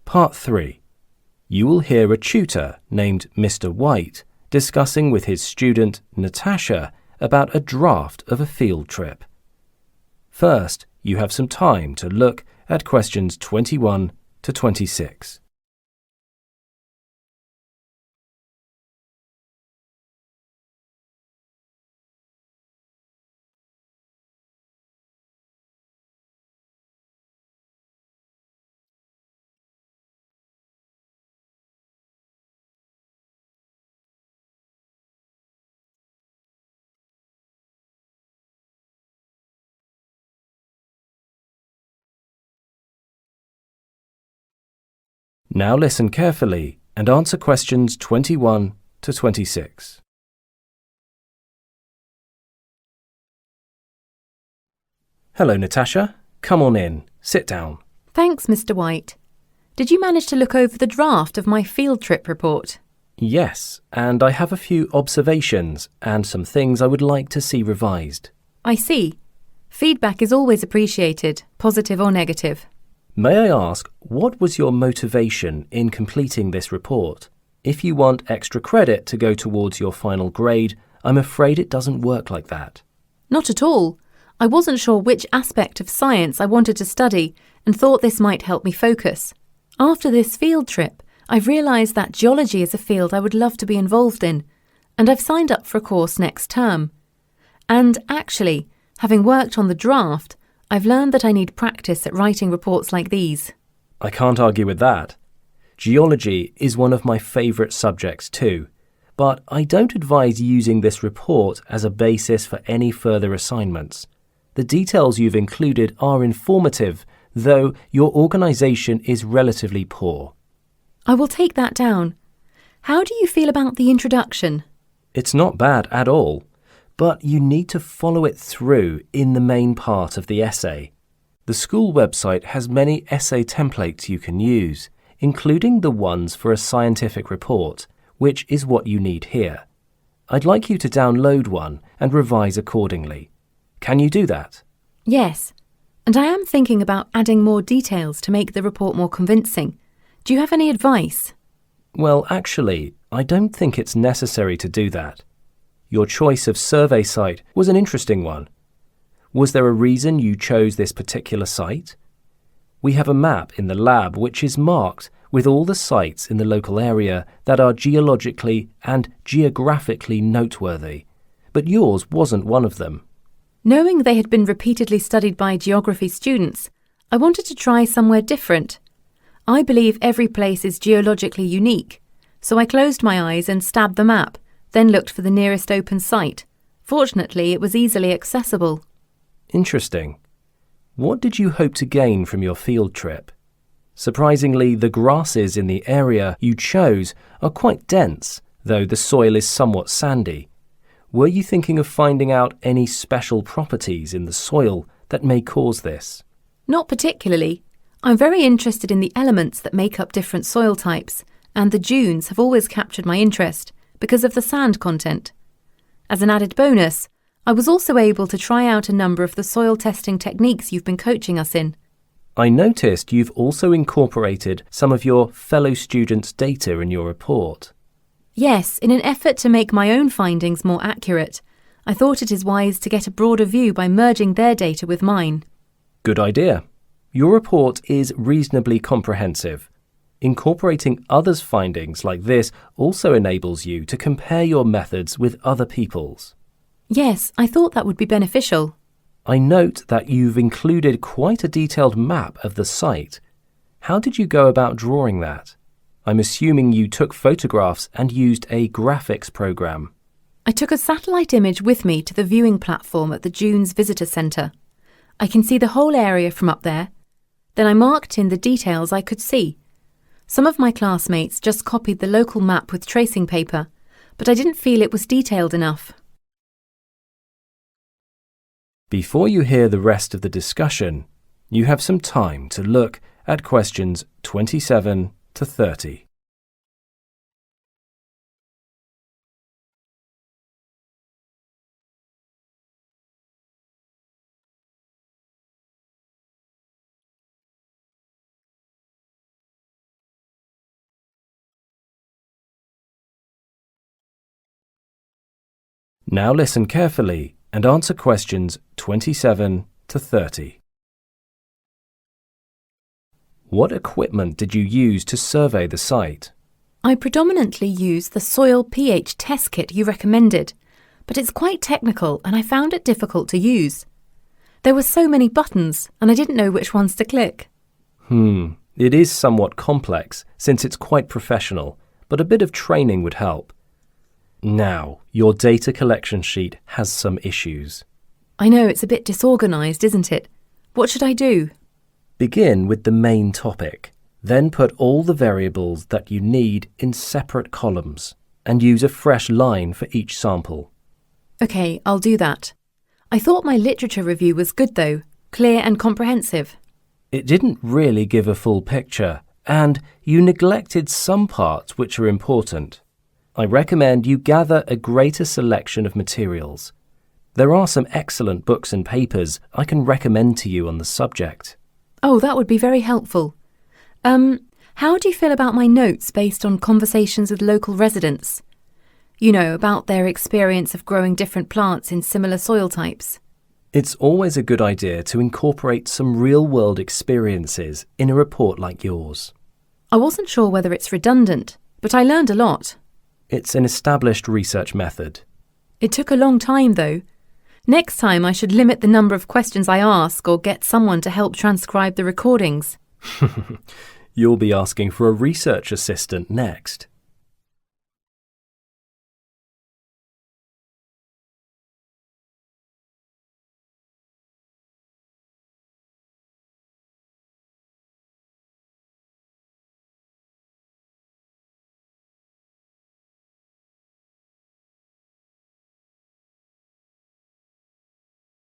Part 3. You will hear a tutor named Mr. White discussing with his student Natasha about a draft of a field trip. First, you have some time to look at questions 21 to 26. Now listen carefully and answer questions 21 to 26. Hello, Natasha. Come on in. Sit down. Thanks, Mr. White. Did you manage to look over the draft of my field trip report? Yes, and I have a few observations and some things I would like to see revised. I see. Feedback is always appreciated, positive or negative. May I ask, what was your motivation in completing this report? If you want extra credit to go towards your final grade, I'm afraid it doesn't work like that. Not at all. I wasn't sure which aspect of science I wanted to study and thought this might help me focus. After this field trip, I've realised that geology is a field I would love to be involved in, and I've signed up for a course next term. And actually, having worked on the draft, I've learned that I need practice at writing reports like these. I can't argue with that. Geology is one of my favourite subjects too, but I don't advise using this report as a basis for any further assignments. The details you've included are informative, though your organisation is relatively poor. I will take that down. How do you feel about the introduction? It's not bad at all, but you need to follow it through in the main part of the essay. The school website has many essay templates you can use, including the ones for a scientific report, which is what you need here. I'd like you to download one and revise accordingly. Can you do that? Yes, and I am thinking about adding more details to make the report more convincing. Do you have any advice? Well, actually, I don't think it's necessary to do that. Your choice of survey site was an interesting one. Was there a reason you chose this particular site? We have a map in the lab which is marked with all the sites in the local area that are geologically and geographically noteworthy, but yours wasn't one of them. Knowing they had been repeatedly studied by geography students, I wanted to try somewhere different. I believe every place is geologically unique, so I closed my eyes and stabbed the map, then looked for the nearest open site. Fortunately, it was easily accessible. Interesting. What did you hope to gain from your field trip? Surprisingly, the grasses in the area you chose are quite dense, though the soil is somewhat sandy. Were you thinking of finding out any special properties in the soil that may cause this? Not particularly. I'm very interested in the elements that make up different soil types, and the dunes have always captured my interest because of the sand content. As an added bonus, I was also able to try out a number of the soil testing techniques you've been coaching us in. I noticed you've also incorporated some of your fellow students' data in your report. Yes, in an effort to make my own findings more accurate, I thought it is wise to get a broader view by merging their data with mine. Good idea. Your report is reasonably comprehensive. Incorporating others' findings like this also enables you to compare your methods with other people's. Yes, I thought that would be beneficial. I note that you've included quite a detailed map of the site. How did you go about drawing that? I'm assuming you took photographs and used a graphics program. I took a satellite image with me to the viewing platform at the Dunes Visitor Centre. I can see the whole area from up there. Then I marked in the details I could see. Some of my classmates just copied the local map with tracing paper, but I didn't feel it was detailed enough. Before you hear the rest of the discussion, you have some time to look at questions 27 to 30. Now listen carefully and answer questions 27 to 30. What equipment did you use to survey the site? I predominantly used the soil pH test kit you recommended, but it's quite technical and I found it difficult to use. There were so many buttons and I didn't know which ones to click. It is somewhat complex since it's quite professional, but a bit of training would help. Now, your data collection sheet has some issues. I know it's a bit disorganised, isn't it? What should I do? Begin with the main topic, then put all the variables that you need in separate columns and use a fresh line for each sample. OK, I'll do that. I thought my literature review was good though, clear and comprehensive. It didn't really give a full picture, and you neglected some parts which are important. I recommend you gather a greater selection of materials. There are some excellent books and papers I can recommend to you on the subject. Oh, that would be very helpful. How do you feel about my notes based on conversations with local residents? You know, about their experience of growing different plants in similar soil types. It's always a good idea to incorporate some real-world experiences in a report like yours. I wasn't sure whether it's redundant, but I learned a lot. It's an established research method. It took a long time, though. Next time I should limit the number of questions I ask or get someone to help transcribe the recordings. You'll be asking for a research assistant next.